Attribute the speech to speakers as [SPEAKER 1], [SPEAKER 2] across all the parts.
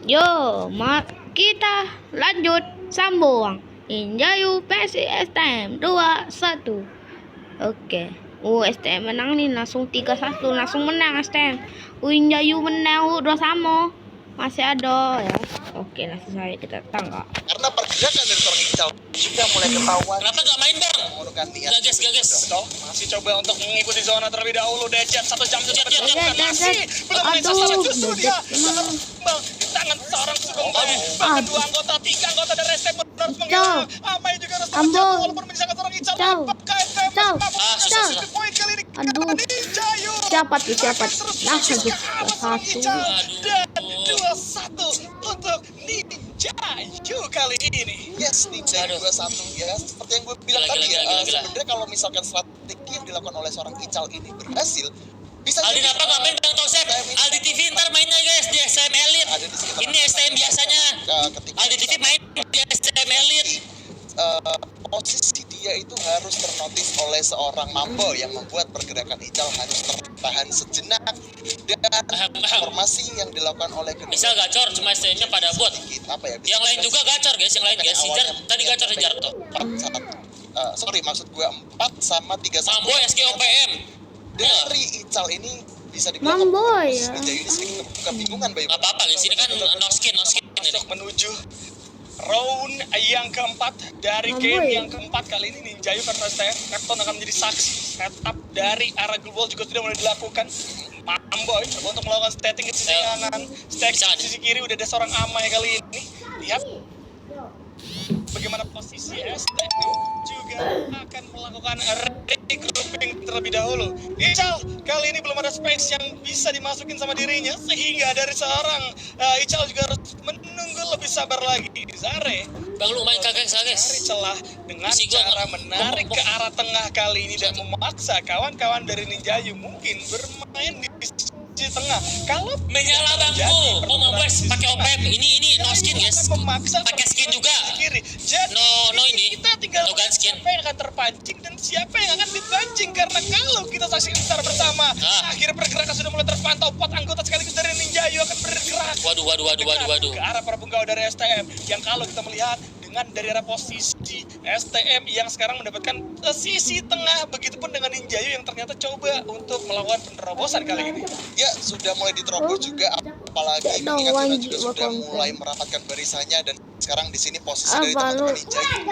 [SPEAKER 1] Yo, kita lanjut sambung. Ninjayu versi STM 2-1. Oke. STM menang nih, langsung 3-1, langsung menang STM. Ninjayu menang udah sama. Masih ada ya. Oke, langsung saja kita tangkap.
[SPEAKER 2] Karena pergerakan dari seorang Ical sudah mulai ketahuan.
[SPEAKER 3] Kenapa gak main bang?
[SPEAKER 2] Menggunakan niat.
[SPEAKER 3] Gagas.
[SPEAKER 4] Masih coba untuk mengikuti zona terlebih dahulu. Dejet 1 jam sudah
[SPEAKER 3] Dejet.
[SPEAKER 4] berjalan. Masih belum main sasaran, justru dia
[SPEAKER 1] Dejet.
[SPEAKER 4] terbang di tangan seorang Sugeng. Bahkan 2 anggota, 3 anggota dari STM harus menghilang. Amai juga harus terjatuh walaupun menyisakan seorang Ical. Apakah STM mampu poin kali ini?
[SPEAKER 1] Aduh.
[SPEAKER 4] Ninjayu.
[SPEAKER 1] Siapa tuh? Nah, satu.
[SPEAKER 4] Dan 2-1 untuk Ninjayu kali ini.
[SPEAKER 2] Yes, Ninjayu 2-1 ya. Seperti yang gue bilang tadi ya, sebenarnya kalau misalkan strategi yang dilakukan oleh seorang Ical ini berhasil, bisa
[SPEAKER 3] Aldi
[SPEAKER 2] jadi
[SPEAKER 3] apa gak main bang Tosep? Aldi TV ntar mainnya guys di STM Elite.
[SPEAKER 2] ada di sekitar
[SPEAKER 3] Ini STM biasanya.
[SPEAKER 2] ketika
[SPEAKER 3] Aldi TV main di STM Elite.
[SPEAKER 2] posisi dia itu harus ternotis oleh seorang Mambo yang membuat pergerakan Ical harus tertahan sejenak, dan informasi yang dilakukan oleh kedua
[SPEAKER 3] Misal gacor cuma STM-nya pada bot.
[SPEAKER 2] sedikit, apa ya,
[SPEAKER 3] Yang lain juga gacor guys, yang lain guys. Si Jar tadi gacor si Jarto.
[SPEAKER 2] Maksud gue 4 sama 3
[SPEAKER 3] Mambo SGOPM.
[SPEAKER 2] dari Ical ini bisa dibilang
[SPEAKER 1] Mamboy ya.
[SPEAKER 2] Ninjayu ini sedikit kebingungan Bayu.
[SPEAKER 3] Gak apa-apa guys, ini kan no skin ini.
[SPEAKER 4] Menuju round yang keempat dari game yang keempat kali ini. Ninjayu versus STM. Captain akan menjadi saksi. Setup dari arah global juga sudah mulai dilakukan. Mamboy coba untuk melakukan stacking ke sisi kanan, stack di sisi kiri. Udah ada seorang Amai kali ini. Lihat bagaimana posisi STM juga akan melakukan regrouping terlebih dahulu. Ical kali ini belum ada space yang bisa dimasukin sama dirinya, sehingga dari seorang Ical juga harus menunggu lebih sabar lagi. Zare
[SPEAKER 3] Bang lu main kagak guys.
[SPEAKER 4] mencari celah dengan cara menarik ke arah tengah kali ini dan memaksa kawan-kawan dari Ninjayu mungkin bermain di sisi tengah. Kalau
[SPEAKER 3] Menyala bangku. Oh Mambo pakai OPM. Ini no skin guys.
[SPEAKER 4] memaksa
[SPEAKER 3] Pakai skin juga.
[SPEAKER 4] kiri. Jadi
[SPEAKER 3] No ini.
[SPEAKER 4] kita tinggal
[SPEAKER 3] No gun skin.
[SPEAKER 4] siapa yang akan terpancing dan siapa yang akan dipancing, karena kalau kita saksikan secara bersama akhirnya pergerakan sudah mulai terpantau. 4 anggota sekaligus dari Ninjayu akan bergerak
[SPEAKER 3] Waduh.
[SPEAKER 4] ke arah para penggawa dari STM yang kalau kita melihat dengan dari arah posisi STM yang sekarang mendapatkan sisi tengah, begitupun dengan Ninjayu yang ternyata coba untuk melakukan penerobosan kali ini.
[SPEAKER 2] Ya sudah mulai diterobos juga, apalagi mengingat Zona juga sudah mulai merapatkan barisannya, dan sekarang di sini posisi dari teman-teman Ninjayu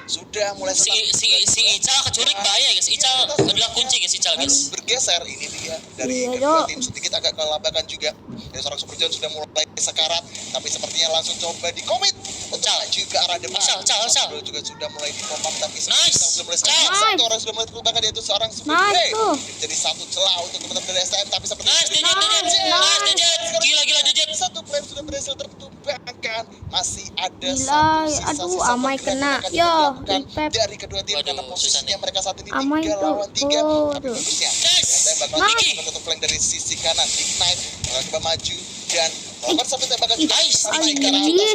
[SPEAKER 2] sudah mulai
[SPEAKER 3] si Ical kecurik bahaya guys. Ical adalah kunci guys Ical guys.
[SPEAKER 2] bergeser. Ini dia dari kedua tim sedikit agak kelabakan juga. Dari seorang Super John sudah mulai sekarat, tapi sepertinya langsung coba di komit maju ke arah depan.
[SPEAKER 3] Ical.
[SPEAKER 2] Juga sudah mulai di pop up, tapi
[SPEAKER 3] Nice.
[SPEAKER 2] sudah mulai satu orang sudah mulai terlupakan, yaitu seorang Super John. Jadi satu celah untuk teman-teman dari STM, tapi sepertinya
[SPEAKER 3] Nice Dejet. Gila Dejet.
[SPEAKER 2] satu frame sudah berhasil tertumbangkan. Masih ada
[SPEAKER 1] Gila,
[SPEAKER 2] satu
[SPEAKER 1] aduh,
[SPEAKER 2] sisa
[SPEAKER 1] Amai
[SPEAKER 2] pergerakan
[SPEAKER 1] kena.
[SPEAKER 2] yang akan
[SPEAKER 1] Yo,
[SPEAKER 2] dilakukan
[SPEAKER 1] Pep.
[SPEAKER 2] dari kedua tim,
[SPEAKER 3] Waduh,
[SPEAKER 2] karena posisinya
[SPEAKER 3] susah nih.
[SPEAKER 2] mereka saat ini
[SPEAKER 1] Amai
[SPEAKER 2] 3
[SPEAKER 1] tuh,
[SPEAKER 2] lawan 3. Tapi
[SPEAKER 1] tuh.
[SPEAKER 2] bagusnya
[SPEAKER 3] Nice.
[SPEAKER 2] STM bakal menutup flank dari sisi kanan. Ignite coba maju dan melakukan satu tembakan juga.
[SPEAKER 3] Nice.
[SPEAKER 2] Sampai ke arah atas, dan ini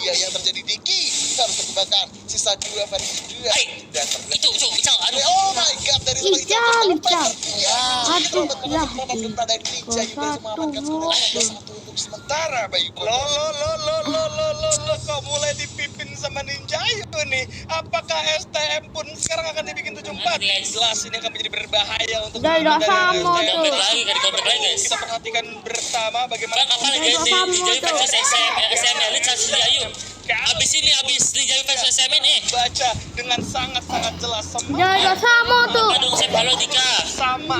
[SPEAKER 2] dia yang terjadi. Diki harus terkembangkan sisa 2 versus 2 dan
[SPEAKER 3] Itu Ical. Aduh.
[SPEAKER 2] oh my god, dari seorang
[SPEAKER 1] Ical. Aduh, ya.
[SPEAKER 2] satu untuk sementara Bayu.
[SPEAKER 4] Lo kok mulai dipimpin sama Ninjayu nih? Apakah STM pun sekarang akan dibikin 7-4? Jelas ini akan menjadi berbahaya untuk
[SPEAKER 1] Udah
[SPEAKER 4] teman-teman dari
[SPEAKER 1] sama
[SPEAKER 4] STM.
[SPEAKER 1] tuh.
[SPEAKER 3] Komplek lagi guys.
[SPEAKER 4] Kita perhatikan bersama bagaimana
[SPEAKER 3] Bang apa guys Ninjayu versus SM Elite versus Ninjayu. Abis Ninjayu versus SM ini.
[SPEAKER 4] baca dengan sangat-sangat jelas
[SPEAKER 1] Jaga sama tuh.
[SPEAKER 3] Apa dong saya halo Dika.
[SPEAKER 4] sama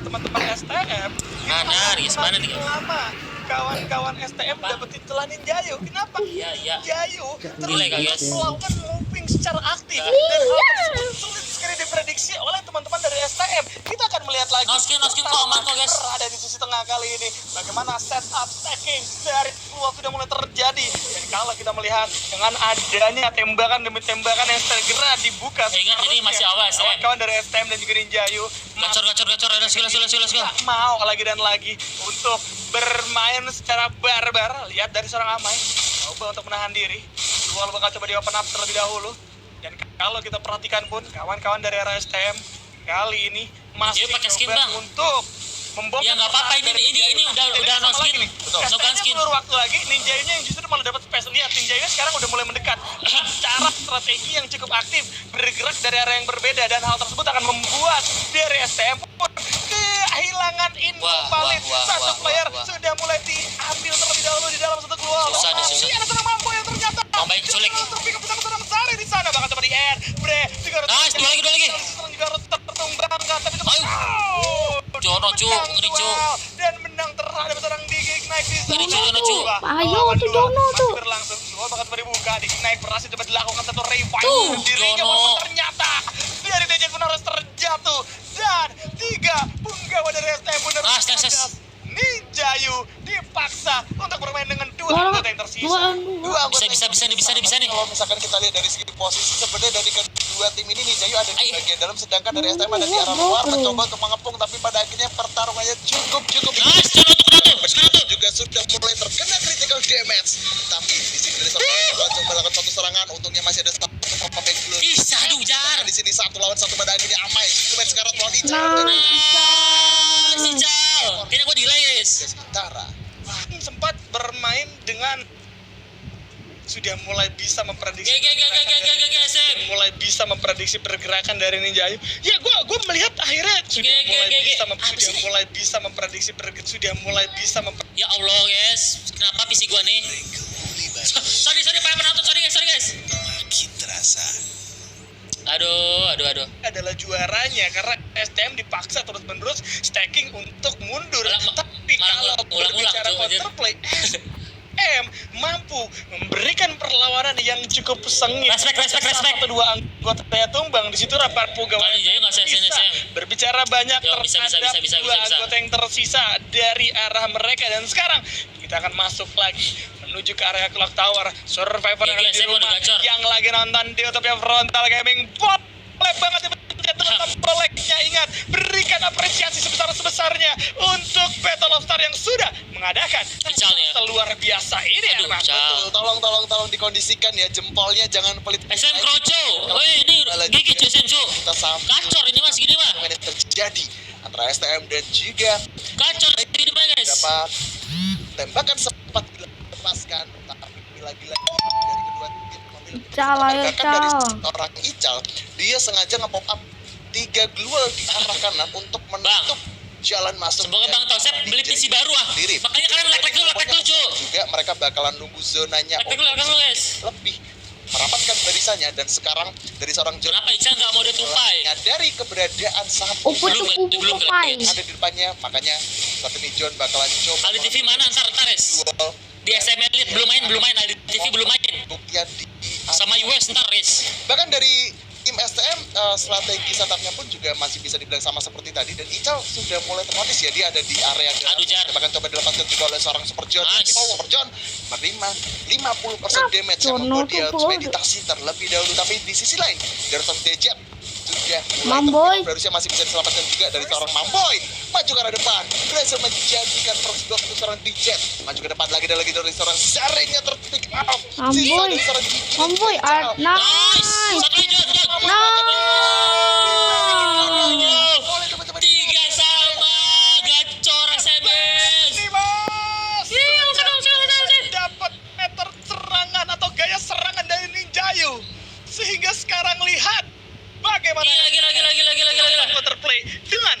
[SPEAKER 4] teman-teman STM.
[SPEAKER 3] Mana guys? Mana nih?
[SPEAKER 4] Lama kawan-kawan STM dapetin celah Ninjayu. Kenapa?
[SPEAKER 3] Iya.
[SPEAKER 4] Ninjayu
[SPEAKER 3] Gila guys.
[SPEAKER 4] melakukan moving secara aktif dan hal tersebut sulit sekali diprediksi oleh teman-teman dari STM. Kita akan melihat lagi.
[SPEAKER 3] No skin kok aman kok guys.
[SPEAKER 4] Berada di sisi tengah kali ini. Bagaimana setup stacking dari keluar sudah mulai terjadi. Dan kalau kita melihat dengan adanya tembakan demi tembakan yang segera dibuka.
[SPEAKER 3] Ingat ini masih awal STM.
[SPEAKER 4] Kawan-kawan dari STM dan juga Ninjayu
[SPEAKER 3] Gacor ada skill.
[SPEAKER 4] tak mau lagi dan lagi untuk bermain secara barbar. Lihat dari seorang Amai coba untuk menahan diri. Luar bakal coba di open up terlebih dahulu. Dan kalau kita perhatikan pun kawan-kawan dari era STM kali ini masih
[SPEAKER 3] Dia pakai skin,
[SPEAKER 4] coba
[SPEAKER 3] Bang.
[SPEAKER 4] untuk membongkar.
[SPEAKER 3] Ya nggak apa-apa, ini udah no skin.
[SPEAKER 2] Betul.
[SPEAKER 3] No gun
[SPEAKER 4] STM
[SPEAKER 3] skin.
[SPEAKER 4] ulur waktu lagi, Ninjayunya yang justru malah dapat space. Lihat, Ninjayunya sekarang udah mulai mendekat. Cara strategi yang cukup aktif, bergerak dari arah yang berbeda, dan hal tersebut akan membuat dari STM pun kehilangan info valid. Satu player sudah mulai diambil terlebih dahulu di dalam satu keluar.
[SPEAKER 3] Susah nih, susah.
[SPEAKER 4] Ada seorang mampu yang ternyata.
[SPEAKER 3] Mampu yang culik.
[SPEAKER 4] Tapi keputusan seorang Sari di sana, bahkan coba di air. Juga harus.
[SPEAKER 3] Nice, dua lagi.
[SPEAKER 4] Juga harus tertumbangkan, tapi
[SPEAKER 3] Jono cu, ngeri cu.
[SPEAKER 4] dan menang terhadap seorang Digig naik di sana.
[SPEAKER 3] Ngeri cu, Jono cu.
[SPEAKER 1] Ayo tuh Jono tuh.
[SPEAKER 4] Berlangsung dua bahkan dibuka, Digig naik berhasil coba dilakukan satu revive
[SPEAKER 3] Tuh,
[SPEAKER 4] dirinya,
[SPEAKER 3] Jono.
[SPEAKER 4] walaupun ternyata dari DJ pun harus terjatuh dan 3 punggawa dari STM pun harus
[SPEAKER 3] Nice.
[SPEAKER 4] cerdas. Ninjayu dipaksa untuk bermain dengan 2
[SPEAKER 1] Dua-
[SPEAKER 4] anggota yang tersisa.
[SPEAKER 2] Dua anggota
[SPEAKER 3] Bisa nih.
[SPEAKER 2] Kalau misalkan kita lihat dari segi posisi sebenarnya dari kedua tim ini Ninjayu ada di
[SPEAKER 3] Ay.
[SPEAKER 2] bagian dalam, sedangkan dari STM ada di arah luar mencoba untuk mengepung, tapi pada akhirnya pertarungannya cukup
[SPEAKER 3] Nice, Jono tuh kena tuh.
[SPEAKER 2] juga sudah mulai terkena critical damage. Tapi di sini dari seorang coba melakukan satu serangan, untungnya masih ada satu pemain blue.
[SPEAKER 3] Bisa aduh jar.
[SPEAKER 2] Di sini 1 lawan 1 pada akhirnya Amai. Cuma sekarang lawan Ical
[SPEAKER 1] Nah.
[SPEAKER 2] dari
[SPEAKER 3] Si Cal. Kayaknya gue delay guys.
[SPEAKER 2] sementara.
[SPEAKER 4] Sempat bermain dengan sudah mulai bisa memprediksi
[SPEAKER 3] SM.
[SPEAKER 4] mulai bisa memprediksi pergerakan dari Ninjayu. Ya gua melihat akhirnya sudah mulai bisa memprediksi sudah mulai bisa
[SPEAKER 3] Ya Allah guys, kenapa PC gua nih? Sorry Pak penonton, sorry guys. Aduh.
[SPEAKER 4] adalah juaranya karena STM dipaksa terus-menerus stacking untuk mundur. Tapi kalau berbicara counterplay, STM mampu memberikan perlawanan yang cukup sengit.
[SPEAKER 3] Respect.
[SPEAKER 4] Satu dua anggotanya tumbang, di situ rapat pegawai
[SPEAKER 3] Kali Ninjayu nggak
[SPEAKER 4] bisa berbicara banyak
[SPEAKER 3] Yo, bisa.
[SPEAKER 4] terhadap dua anggota yang tersisa dari arah mereka. Dan sekarang kita akan masuk lagi menuju ke area clock tower. Survivor yang
[SPEAKER 3] Iya,
[SPEAKER 4] di
[SPEAKER 3] saya mau
[SPEAKER 4] rumah
[SPEAKER 3] digacor.
[SPEAKER 4] yang lagi nonton di YouTube Frontal Gaming, boleh banget dipencet tombol like-nya. Ingat, berikan apresiasi sebesar-besarnya untuk Battle of Star yang sudah mengadakan
[SPEAKER 3] Icalnya.
[SPEAKER 4] luar biasa ini.
[SPEAKER 3] Aduh,
[SPEAKER 4] anak.
[SPEAKER 3] Cal.
[SPEAKER 2] Tolong dikondisikan ya, jempolnya jangan pelit.
[SPEAKER 3] SM Kroco. Woi ini gigi cuy SM cu.
[SPEAKER 2] Kita sampai
[SPEAKER 3] Kacor ini mas gini mah.
[SPEAKER 2] yang terjadi antara STM dan juga
[SPEAKER 3] Kacor ini mah guys.
[SPEAKER 2] dapat tembakan sempat dilepaskan, tapi lagi-lagi dari kedua tim memiliki
[SPEAKER 1] Ical, ayo,
[SPEAKER 2] tembakan dari
[SPEAKER 1] Ical.
[SPEAKER 2] seorang Ical. Dia sengaja nge-pop up 3 glual di arah kanan untuk menutup jalan masuk.
[SPEAKER 3] Semoga Bang Tausep beli PC baru ah.
[SPEAKER 2] Sendiri.
[SPEAKER 3] Makanya kalian like dulu cu.
[SPEAKER 2] Juga mereka bakalan nunggu zonanya
[SPEAKER 3] Like dulu guys.
[SPEAKER 2] lebih merapatkan barisannya, dan sekarang dari seorang John
[SPEAKER 3] Kenapa Ical nggak mau ditupai?
[SPEAKER 2] menyadari keberadaan satu
[SPEAKER 1] Uput
[SPEAKER 3] Belum
[SPEAKER 1] pai.
[SPEAKER 2] ada di depannya, makanya saat ini John bakalan coba
[SPEAKER 3] Aldi TV mana ntar res?
[SPEAKER 2] duel
[SPEAKER 3] Di SM Elite belum main. Aldi TV belum main.
[SPEAKER 2] buktian di
[SPEAKER 3] Sama US ntar res.
[SPEAKER 2] bahkan dari tim STM strategi setupnya pun juga masih bisa dibilang sama seperti tadi, dan Ical sudah mulai ternotis ya, dia ada di area
[SPEAKER 3] Aduh, Jar.
[SPEAKER 2] bahkan coba dilepaskan juga oleh seorang Super John.
[SPEAKER 3] Nice.
[SPEAKER 2] Super John menerima 50% damage yang
[SPEAKER 1] Jono
[SPEAKER 2] membuat dia
[SPEAKER 1] tuh
[SPEAKER 2] harus
[SPEAKER 1] keluar.
[SPEAKER 2] meditasi terlebih dahulu. Tapi di sisi lain dari seorang Dejet sudah mulai
[SPEAKER 1] Mamboy.
[SPEAKER 2] harusnya masih bisa diselamatkan juga dari seorang Mamboy. Maju ke arah depan, berhasil menjadikan first block untuk seorang Dejet. Maju ke depan lagi dan lagi dari seorang Zaringnya terpick up.
[SPEAKER 1] Mamboy.
[SPEAKER 2] Sisa dari seorang Gigi.
[SPEAKER 1] Mamboy,
[SPEAKER 3] Nice.
[SPEAKER 1] nice.
[SPEAKER 3] Satu lagi John.
[SPEAKER 2] Boleh coba-coba
[SPEAKER 3] 3 sama gacor SMS.
[SPEAKER 4] Ini mas
[SPEAKER 3] Iya,
[SPEAKER 4] dapat meter serangan atau gaya serangan dari Ninjayu, sehingga sekarang lihat bagaimana
[SPEAKER 3] Gila.
[SPEAKER 4] counterplay dengan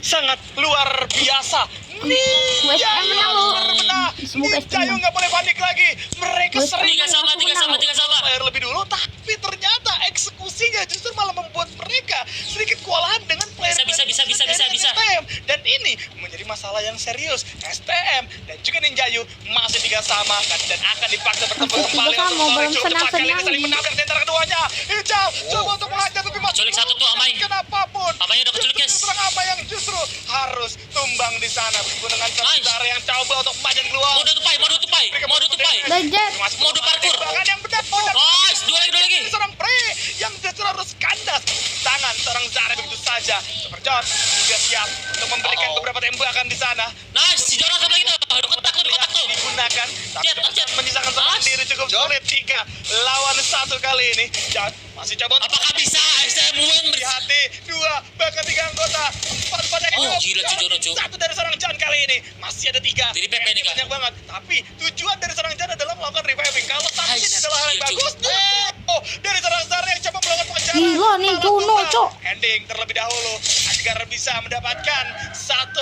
[SPEAKER 4] sangat luar biasa.
[SPEAKER 1] STM menang loh.
[SPEAKER 4] Benar,
[SPEAKER 1] Semoga STM
[SPEAKER 4] Ninjayu
[SPEAKER 1] menang.
[SPEAKER 4] nggak boleh panik lagi. Mereka
[SPEAKER 1] West
[SPEAKER 4] sering
[SPEAKER 3] 3 sama.
[SPEAKER 4] player lebih dulu, tapi ternyata eksekusinya justru malah membuat mereka sedikit kewalahan dengan player
[SPEAKER 3] Bisa.
[SPEAKER 4] STM. Dan ini menjadi masalah yang serius. STM dan juga Ninjayu masih 3 sama dan akan dipaksa bertemu
[SPEAKER 1] Masih
[SPEAKER 4] kembali
[SPEAKER 1] 3 sama, belum
[SPEAKER 4] Coba kali ini
[SPEAKER 1] senang-senang.
[SPEAKER 4] saling menabrak di antara keduanya. Ical coba untuk menghajar tapi masih
[SPEAKER 3] Culik satu tuh, Amai.
[SPEAKER 4] kenapapun.
[SPEAKER 3] Amai udah keculik, guys.
[SPEAKER 4] Justru apa yang justru harus tumbang di sana dengan
[SPEAKER 3] Nice.
[SPEAKER 4] cara yang coba untuk maju keluar.
[SPEAKER 3] Mode tupai.
[SPEAKER 1] Dejet.
[SPEAKER 3] Mode parkour.
[SPEAKER 4] Bahkan yang benar.
[SPEAKER 3] Nice, dua lagi.
[SPEAKER 4] Seorang Pre yang justru harus kandas tangan seorang Zara begitu saja. Super John juga siap untuk memberikan beberapa tembakan di sana.
[SPEAKER 3] Nice, si Jonas satu lagi tuh. Udah kotak tuh.
[SPEAKER 4] Digunakan, tapi
[SPEAKER 3] Jet.
[SPEAKER 4] menyisakan seorang
[SPEAKER 3] Nice.
[SPEAKER 4] diri cukup
[SPEAKER 2] John.
[SPEAKER 4] sulit 3 lawan 1 kali ini. John Masih coba untuk
[SPEAKER 3] Apakah bisa SM win?
[SPEAKER 4] hati 2 bahkan 3 anggota 4 pada
[SPEAKER 3] Oh, gila, cu, Jono, cu.
[SPEAKER 4] 1 dari seorang Jan kali ini masih ada 3
[SPEAKER 3] Jadi PP nih, Kak.
[SPEAKER 4] banyak banget tapi tujuan dari seorang Jan adalah melakukan reviving kalau tadi ini
[SPEAKER 3] Ais,
[SPEAKER 4] adalah hal yang
[SPEAKER 3] gila, cu.
[SPEAKER 4] bagus dari seorang Zara yang coba melakukan pengejaran
[SPEAKER 1] Gila nih,
[SPEAKER 4] malah
[SPEAKER 1] Jono,
[SPEAKER 4] tumbang.
[SPEAKER 1] Cok.
[SPEAKER 4] Ending terlebih dahulu agar bisa mendapatkan 1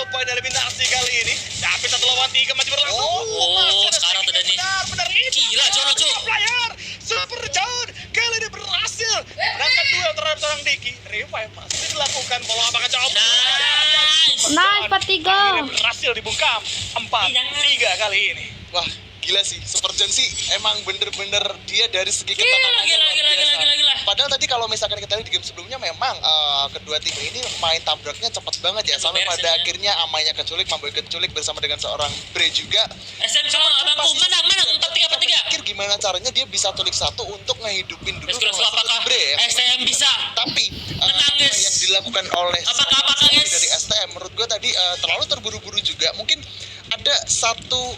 [SPEAKER 4] poin eliminasi kali ini tapi 1 lawan 3 masih berlangsung masih ada
[SPEAKER 3] sekarang
[SPEAKER 4] sedikit
[SPEAKER 3] udah nih.
[SPEAKER 4] benar ini
[SPEAKER 3] Gila, Jono, cu.
[SPEAKER 4] player Super John kali ini berhasil menangkan duel terhadap seorang Diki. Revive masih dilakukan follow up akan coba.
[SPEAKER 3] Nice.
[SPEAKER 1] Nice, 4-3.
[SPEAKER 4] Akhirnya berhasil dibungkam 4-3 kali ini.
[SPEAKER 2] Wah, gila sih. Super John sih emang bener-bener dia dari segi
[SPEAKER 3] Gila,
[SPEAKER 2] ketenangan
[SPEAKER 3] gila,
[SPEAKER 2] luar
[SPEAKER 3] gila,
[SPEAKER 2] biasa.
[SPEAKER 3] gila, gila.
[SPEAKER 2] Padahal tadi kalau misalkan kita lihat di game sebelumnya memang kedua tim ini main tabraknya cepat banget ya. Sampai
[SPEAKER 3] Beresin
[SPEAKER 2] pada
[SPEAKER 3] ya.
[SPEAKER 2] akhirnya Amainya keculik, Mamboy keculik bersama dengan seorang Bre juga.
[SPEAKER 3] SM cuma abangku menang 4-3.
[SPEAKER 2] Pikir gimana caranya dia bisa tulik satu untuk ngehidupin dulu
[SPEAKER 3] Let's go,
[SPEAKER 2] kalau nggak salah
[SPEAKER 3] apakah
[SPEAKER 2] Bre ya.
[SPEAKER 3] SM bisa?
[SPEAKER 2] Tapi
[SPEAKER 3] Menang,
[SPEAKER 2] apa
[SPEAKER 3] guys.
[SPEAKER 2] yang dilakukan oleh
[SPEAKER 3] Apakah, guys?
[SPEAKER 2] dari STM menurut gue tadi terlalu terburu-buru juga. Mungkin ada satu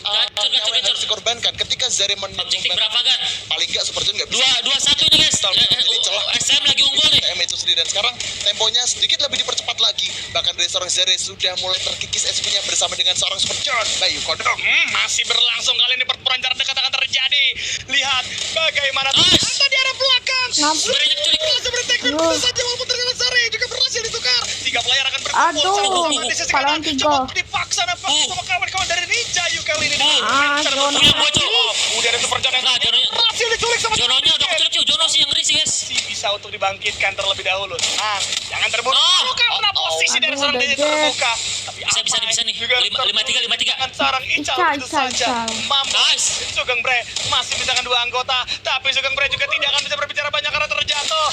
[SPEAKER 3] Gacor,
[SPEAKER 2] nyawa yang
[SPEAKER 3] gacor.
[SPEAKER 2] harus dikorbankan ketika Zare
[SPEAKER 3] Objektif berapa kan?
[SPEAKER 2] paling nggak Super John nggak bisa
[SPEAKER 3] 2-1 ini guys.
[SPEAKER 2] Jadi celah
[SPEAKER 3] SM lagi unggul nih.
[SPEAKER 2] STM itu sendiri dan sekarang temponya sedikit lebih dipercepat lagi. Bahkan dari seorang Zare sudah mulai terkikis SP-nya bersama dengan seorang Super John. Bayu Kodok.
[SPEAKER 4] Masih berlangsung kali ini pertempuran jarak dekat akan terjadi. Lihat bagaimana
[SPEAKER 3] Nice.
[SPEAKER 4] ternyata di arah belakang.
[SPEAKER 1] Ngap-
[SPEAKER 3] Berenya keculik.
[SPEAKER 4] Berhasil berteknik
[SPEAKER 1] Aduh.
[SPEAKER 4] tentu saja walaupun ternyata Zare juga berhasil ditukar. 3 player akan berkumpul
[SPEAKER 1] Aduh,
[SPEAKER 4] sama-sama di sisi kanan.
[SPEAKER 1] palang 3.
[SPEAKER 4] Coba dipaksa nampaknya sama kawan-kawan dari Ninja Yu kali ini.
[SPEAKER 1] Ah, Jono.
[SPEAKER 3] Punya bocor.
[SPEAKER 4] Udah ada Super John yang
[SPEAKER 3] Nah, Jononya.
[SPEAKER 4] berhasil diculik sama
[SPEAKER 3] Jononya udah keculik cuy. Jono sih yang ngeri sih guys.
[SPEAKER 4] masih bisa untuk dibangkitkan terlebih dahulu. Nah, jangan terburu
[SPEAKER 3] Oh.
[SPEAKER 4] karena posisi dari
[SPEAKER 1] Aduh,
[SPEAKER 4] seorang
[SPEAKER 1] udah
[SPEAKER 4] Ninja
[SPEAKER 1] jet.
[SPEAKER 4] terbuka. Tapi
[SPEAKER 3] Bisa nih.
[SPEAKER 4] juga
[SPEAKER 3] 5-3.
[SPEAKER 4] dengan seorang Ical
[SPEAKER 1] Ical,
[SPEAKER 4] tentu
[SPEAKER 1] Ical,
[SPEAKER 4] saja.
[SPEAKER 1] Ical.
[SPEAKER 4] Mampu
[SPEAKER 3] Nice.
[SPEAKER 4] Sugeng Bre masih misalkan 2 anggota, tapi Sugeng Bre juga tidak akan bisa berbicara banyak karena terjatuh.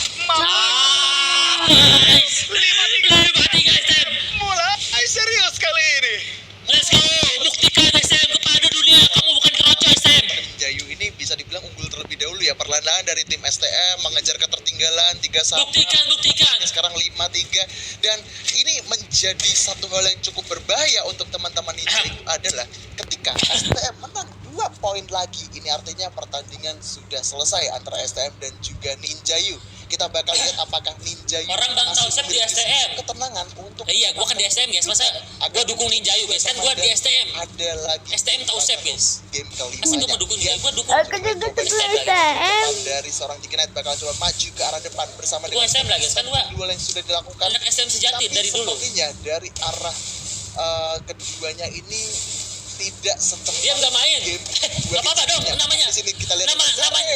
[SPEAKER 3] Nice.
[SPEAKER 4] 5-3
[SPEAKER 3] SM.
[SPEAKER 4] mulai serius kali ini.
[SPEAKER 3] Let's go. Buktikan SM kepada dunia. Kamu bukan keroco SM.
[SPEAKER 2] Jayu ini bisa dibilang unggul terlebih dahulu ya. Perlahan-lahan dari tim STM mengejar ketertinggalan 3-1.
[SPEAKER 3] Buktikan.
[SPEAKER 2] Sekarang 5-3 dan ini menjadi satu hal yang cukup berbahaya untuk teman-teman Ninja itu adalah ketika STM menang 2 poin lagi. Ini artinya pertandingan sudah selesai antara STM dan juga Ninja Yu. Kita bakal lihat apakah Ninja Yu
[SPEAKER 3] Orang Bang
[SPEAKER 2] masih
[SPEAKER 3] Tausep di
[SPEAKER 2] memiliki
[SPEAKER 3] STM.
[SPEAKER 2] ketenangan untuk
[SPEAKER 3] Iya, gua kan di STM guys. Masa gua dukung Ninja Yu guys? Kan gua di STM.
[SPEAKER 2] ada lagi
[SPEAKER 3] STM Tausep guys.
[SPEAKER 2] game kelima
[SPEAKER 3] Masa gua mau dukung Ninja Yu? Gua dukung
[SPEAKER 1] STM.
[SPEAKER 2] dari seorang Diki Knight bakal coba maju ke arah depan bersama
[SPEAKER 3] Gua
[SPEAKER 2] dengan
[SPEAKER 3] STM lah guys. Kan gua
[SPEAKER 2] duel yang sudah dilakukan.
[SPEAKER 3] anak STM sejati
[SPEAKER 2] Tapi
[SPEAKER 3] dari dulu.
[SPEAKER 2] sepertinya dari arah keduanya ini tidak setelah
[SPEAKER 3] Dia nggak main.
[SPEAKER 2] game
[SPEAKER 3] Nggak apa-apa dong, namanya.
[SPEAKER 2] Di sini kita lihat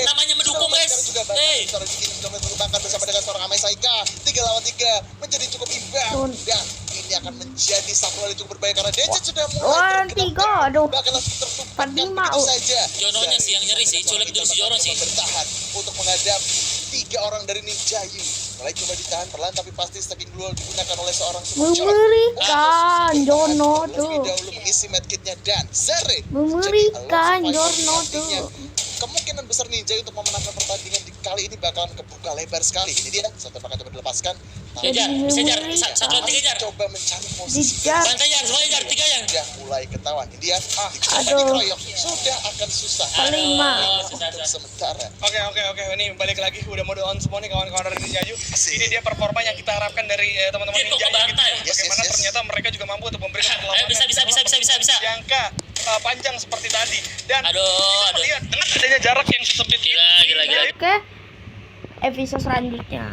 [SPEAKER 3] Namanya mendukung guys. Hey.
[SPEAKER 2] Seorang Diki sudah berkembangkan bersama dengan seorang Amai Saika 3 lawan 3 menjadi cukup imbang dan ini akan menjadi satu hal yang cukup berbahaya karena Decet sudah mulai
[SPEAKER 1] Lawan
[SPEAKER 2] tergenang
[SPEAKER 1] 3, aduh.
[SPEAKER 2] bahkan langsung tertumpahkan
[SPEAKER 1] 4-5,
[SPEAKER 2] begitu
[SPEAKER 1] oh.
[SPEAKER 2] saja.
[SPEAKER 3] Jononya sih yang nyeri sih, colek dulu si Jono sih.
[SPEAKER 2] Bertahan untuk menghadapi 3 orang dari Ninja Yu. Mulai coba ditahan perlahan tapi pasti stacking duel digunakan oleh seorang Super John.
[SPEAKER 1] Mengerikan, Jono tuh.
[SPEAKER 2] Lebih dahulu mengisi medkitnya dan Zare.
[SPEAKER 1] Mengerikan,
[SPEAKER 2] Jadi,
[SPEAKER 1] Jono
[SPEAKER 2] artinya,
[SPEAKER 1] tuh.
[SPEAKER 2] kemungkinan besar Ninja untuk memenangkan pertandingan di kali ini bakalan kebuka lebar sekali. Ini dia satu pakai coba dilepaskan.
[SPEAKER 3] Ya, Jar, bisa Jar. Satu lawan 3 Jar.
[SPEAKER 2] Coba mencari posisi.
[SPEAKER 1] Dijar.
[SPEAKER 3] Santai Jar, semuanya Jar 3 ya.
[SPEAKER 2] Sudah mulai ketahuan. Ini dia.
[SPEAKER 1] Aduh.
[SPEAKER 2] Dikeroyok. Sudah akan susah.
[SPEAKER 1] Kelima.
[SPEAKER 3] Susah.
[SPEAKER 2] Untuk sementara.
[SPEAKER 4] Oke, ini balik lagi udah mode on semua nih kawan-kawan dari Ninja Yu.
[SPEAKER 2] Asik.
[SPEAKER 4] Ini dia performa yang kita harapkan dari teman-teman
[SPEAKER 3] Dia kok
[SPEAKER 4] Ninja Yu.
[SPEAKER 3] kebantai.
[SPEAKER 2] Yes,
[SPEAKER 4] Bagaimana
[SPEAKER 2] yes.
[SPEAKER 4] ternyata mereka juga mampu untuk memberikan
[SPEAKER 3] Ayo bisa.
[SPEAKER 4] jangka panjang seperti tadi dan
[SPEAKER 3] Aduh.
[SPEAKER 4] lihat dengan adanya jarak yang sesempit
[SPEAKER 3] Gila.
[SPEAKER 1] Oke. Episode selanjutnya.